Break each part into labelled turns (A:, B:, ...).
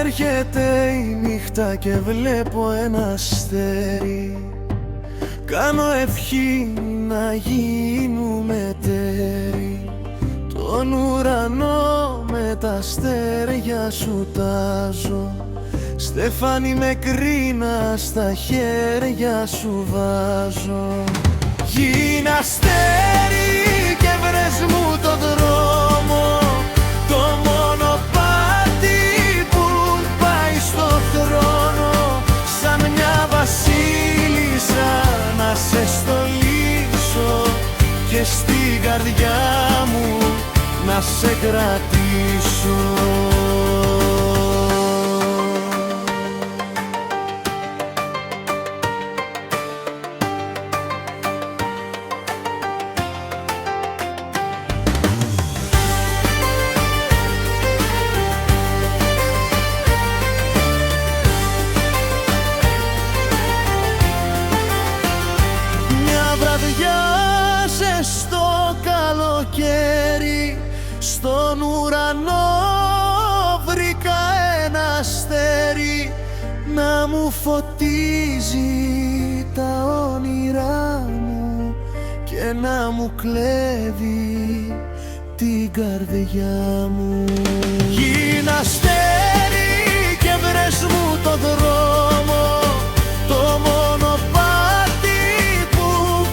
A: έρχεται η νύχτα και βλέπω ένα αστέρι. Κάνω ευχή να γίνουμε τέρι. Τον ουρανό με τα αστέρια σου τάζω. Στεφάνι με κρίνα στα χέρια σου βάζω. Γίνε αστέρι και βρες μου το δρόμο, το μονοπάτι που πάει στο χρόνο. Σαν μια βασίλισσα να σε στολίσω και στην καρδιά μου να σε κρατήσω. Στο καλοκαίρι στον ουρανό βρήκα ένα αστέρι να μου φωτίζει τα όνειρά μου και να μου κλέβει την καρδιά μου. Γίνε αστέρι και βρες μου το δρόμο, το μονοπάτι που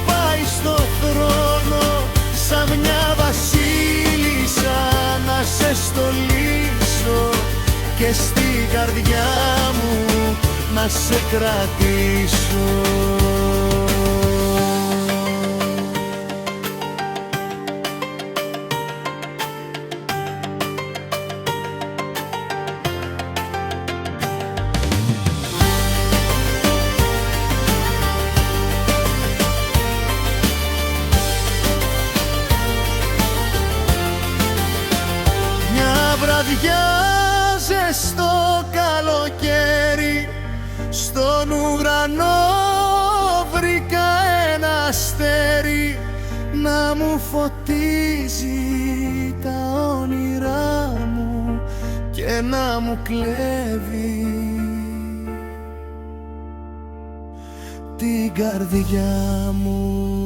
A: πάει στο χρόνο. Σαν μια βασίλισσα να σε στολίσω και στην καρδιά μου να σε κρατήσω. Βραδιά ζεστό καλοκαίρι στον ουρανό βρήκα ένα αστέρι να μου φωτίζει τα όνειρά μου και να μου κλέβει την καρδιά μου.